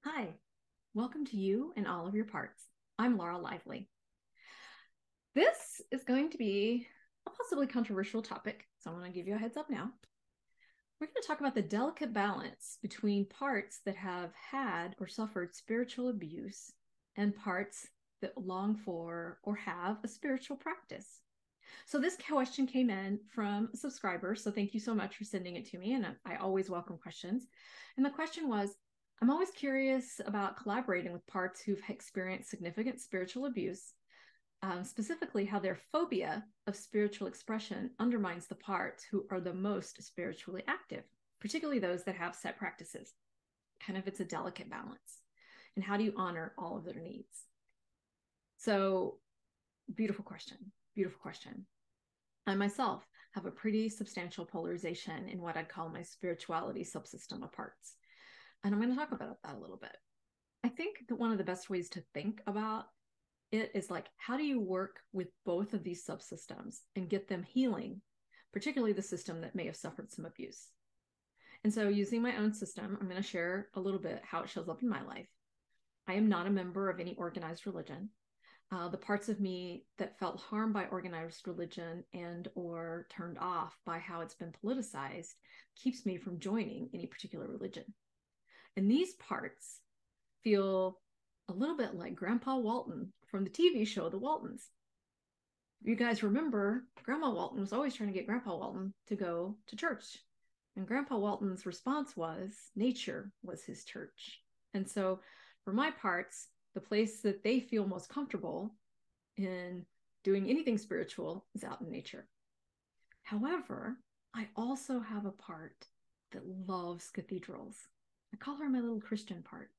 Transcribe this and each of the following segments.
Hi, welcome to You and All of Your Parts. I'm Laura Lively. This is going to be a possibly controversial topic, so I'm going to give you a heads up now. We're going to talk about the delicate balance between parts that have had or suffered spiritual abuse and parts that long for or have a spiritual practice. So this question came in from a subscriber, so thank you so much for sending it to me, and I always welcome questions. And the question was, I'm always curious about collaborating with parts who've experienced significant spiritual abuse, specifically how their phobia of spiritual expression undermines the parts who are the most spiritually active, particularly those that have set practices. Kind of, it's a delicate balance. And how do you honor all of their needs? So, beautiful question. Beautiful question. I myself have a pretty substantial polarization in what I'd call my spirituality subsystem of parts. And I'm going to talk about that a little bit. I think that one of the best ways to think about it is like, how do you work with both of these subsystems and get them healing, particularly the system that may have suffered some abuse? And so, using my own system, I'm going to share a little bit how it shows up in my life. I am not a member of any organized religion. The parts of me that felt harmed by organized religion and or turned off by how it's been politicized keeps me from joining any particular religion. And these parts feel a little bit like Grandpa Walton from the TV show The Waltons. You guys remember, Grandma Walton was always trying to get Grandpa Walton to go to church. And Grandpa Walton's response was nature was his church. And so for my parts, the place that they feel most comfortable in doing anything spiritual is out in nature. However, I also have a part that loves cathedrals. I call her my little Christian part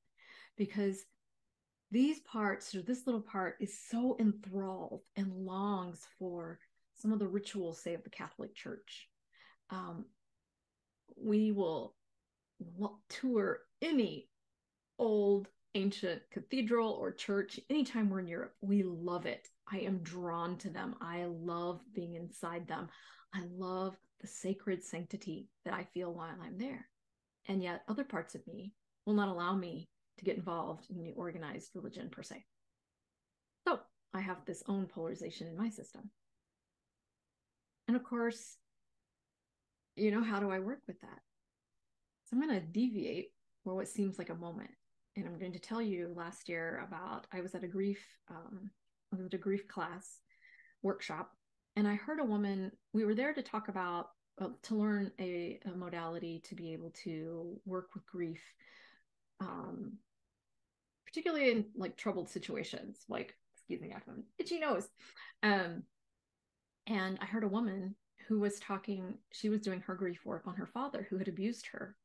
because these parts, or this little part, is so enthralled and longs for some of the rituals, say, of the Catholic Church. We will tour any old ancient cathedral or church anytime we're in Europe. We love it. I am drawn to them. I love being inside them. I love the sacred sanctity that I feel while I'm there. And yet other parts of me will not allow me to get involved in the organized religion per se. So I have this own polarization in my system. And of course, how do I work with that? So I'm going to deviate for what seems like a moment. And I'm going to tell you last year about, I was at a grief class workshop, and I heard a woman, we were there to talk about, to learn a modality to be able to work with grief, particularly in like troubled situations, like, excuse me, I have an itchy nose. And I heard a woman who was talking, she was doing her grief work on her father who had abused her.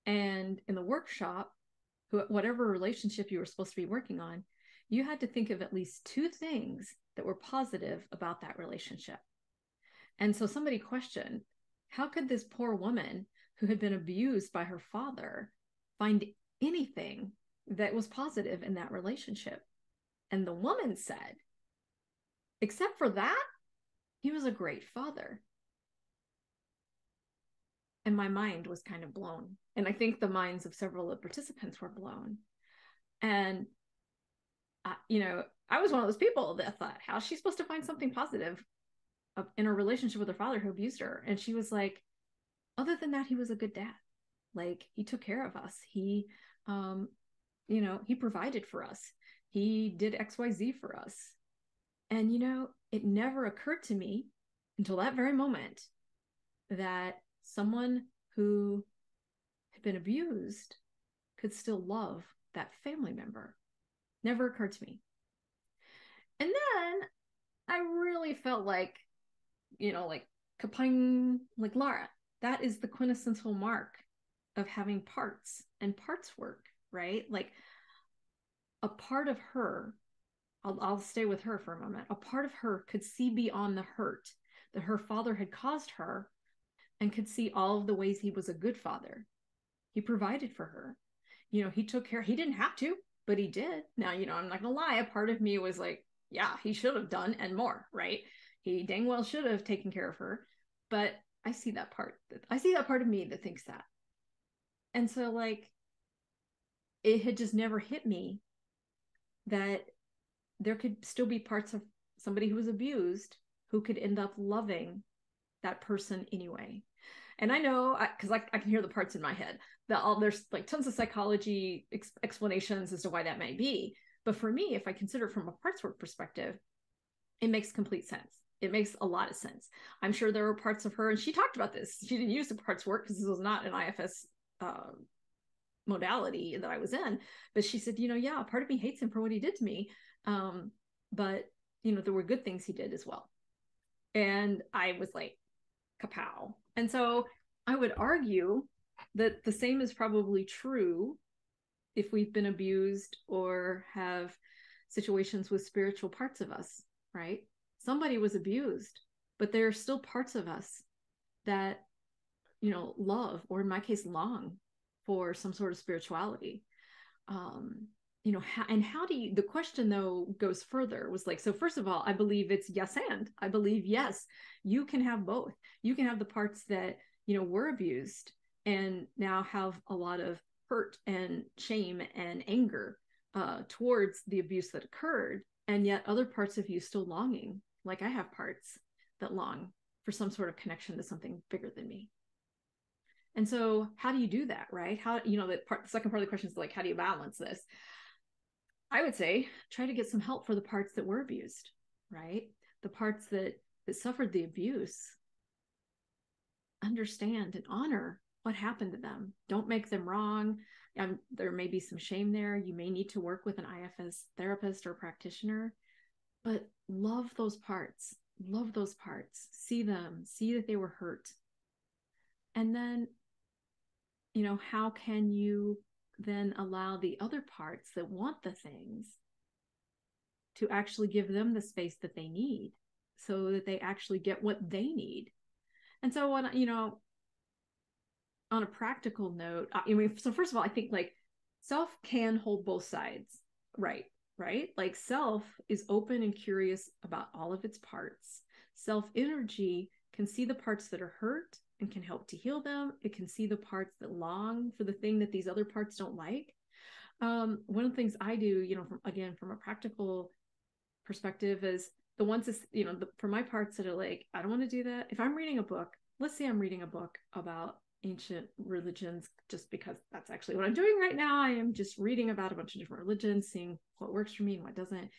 And in the workshop, whatever relationship you were supposed to be working on, you had to think of at least two things that were positive about that relationship. And so somebody questioned, how could this poor woman who had been abused by her father find anything that was positive in that relationship? And the woman said, except for that, he was a great father. And my mind was kind of blown. And I think the minds of several of the participants were blown. And, I was one of those people that thought, how's she supposed to find something positive in her relationship with her father who abused her? And she was like, other than that, he was a good dad. Like, he took care of us. He, he provided for us. He did XYZ for us. And, it never occurred to me until that very moment that someone who had been abused could still love that family member. Never occurred to me. And then I really felt like, like kapang, like Laura, that is the quintessential mark of having parts and parts work, right? Like a part of her, I'll stay with her for a moment. A part of her could see beyond the hurt that her father had caused her and could see all of the ways he was a good father. He provided for her. He took care. He didn't have to, but he did. Now, I'm not going to lie. A part of me was like, yeah, he should have done and more, right? He dang well should have taken care of her. But I see that part. I see that part of me that thinks that. And so, like, it had just never hit me that there could still be parts of somebody who was abused who could end up loving that person anyway. And I know, because I can hear the parts in my head that there's like tons of psychology explanations as to why that may be. But for me, if I consider it from a parts work perspective, it makes complete sense. It makes a lot of sense. I'm sure there were parts of her, and she talked about this. She didn't use the parts work because this was not an IFS modality that I was in. But she said, yeah, part of me hates him for what he did to me. But, there were good things he did as well. And I was like, kapow. And so I would argue that the same is probably true if we've been abused or have situations with spiritual parts of us, right? Somebody was abused, but there are still parts of us that, love, or in my case, long for some sort of spirituality. How do you, the question though goes further, was like, so first of all, I believe it's yes, and I believe, yes, you can have both. You can have the parts that, were abused and now have a lot of hurt and shame and anger towards the abuse that occurred. And yet other parts of you still longing. Like I have parts that long for some sort of connection to something bigger than me. And so how do you do that, right? How, the second part of the question is like, how do you balance this? I would say try to get some help for the parts that were abused, right? The parts that suffered the abuse. Understand and honor what happened to them. Don't make them wrong. There may be some shame there. You may need to work with an IFS therapist or practitioner, but love those parts. Love those parts. See them. See that they were hurt. And then, how can you then allow the other parts that want the things to actually give them the space that they need so that they actually get what they need? And so when, on a practical note, so first of all, I think like self can hold both sides, right? Like self is open and curious about all of its parts. Self energy can see the parts that are hurt and can help to heal them. It can see the parts that long for the thing that these other parts don't like. One of the things I do, from a practical perspective, is the ones is, for my parts that are like, I don't want to do that. If I'm reading a book, let's say I'm reading a book about ancient religions, just because that's actually what I'm doing right now. I am just reading about a bunch of different religions, seeing what works for me and what doesn't.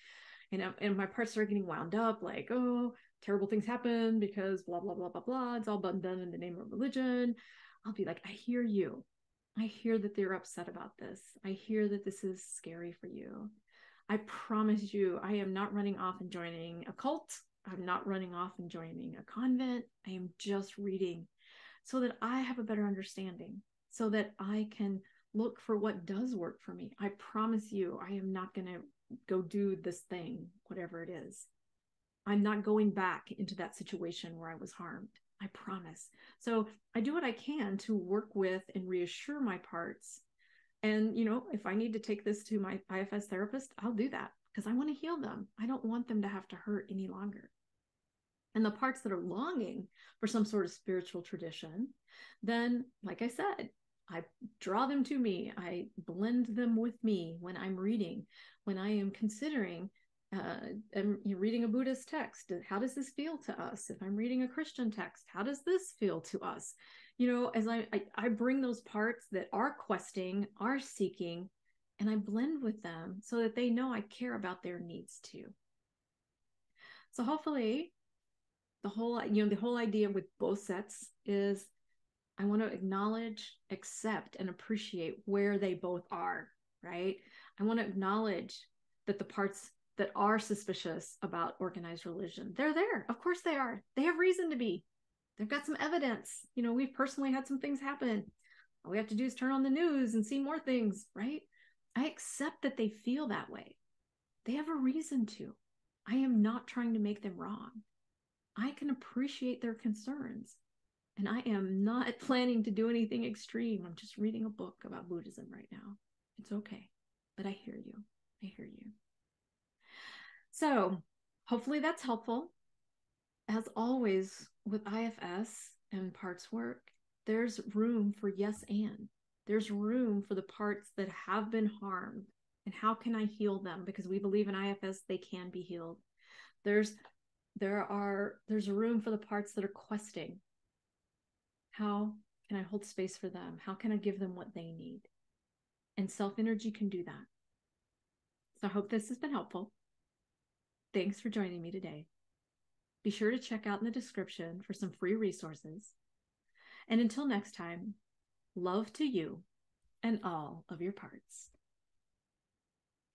And my parts are getting wound up, like, oh, terrible things happen because blah, blah, blah, blah, blah. It's all done in the name of religion. I'll be like, I hear you. I hear that they're upset about this. I hear that this is scary for you. I promise you, I am not running off and joining a cult. I'm not running off and joining a convent. I am just reading so that I have a better understanding, so that I can look for what does work for me. I promise you, I am not going to go do this thing, whatever it is. I'm not going back into that situation where I was harmed. I promise. So I do what I can to work with and reassure my parts. And, if I need to take this to my IFS therapist, I'll do that because I want to heal them. I don't want them to have to hurt any longer. And the parts that are longing for some sort of spiritual tradition, then, like I said, I draw them to me. I blend them with me when I'm reading, when I am considering and reading a Buddhist text. How does this feel to us? If I'm reading a Christian text, how does this feel to us? As I bring those parts that are questing, are seeking, and I blend with them so that they know I care about their needs too. So hopefully the whole idea with both sets is I want to acknowledge, accept, and appreciate where they both are, right? I want to acknowledge that the parts that are suspicious about organized religion, they're there. Of course they are. They have reason to be. They've got some evidence. We've personally had some things happen. All we have to do is turn on the news and see more things, right? I accept that they feel that way. They have a reason to. I am not trying to make them wrong. I can appreciate their concerns. And I am not planning to do anything extreme. I'm just reading a book about Buddhism right now. It's okay. But I hear you. I hear you. So hopefully that's helpful. As always with IFS and parts work, there's room for yes and. There's room for the parts that have been harmed. And how can I heal them? Because we believe in IFS, they can be healed. There's room for the parts that are questing. How can I hold space for them? How can I give them what they need? And self energy can do that. So I hope this has been helpful. Thanks for joining me today. Be sure to check out in the description for some free resources. And until next time, love to you and all of your parts.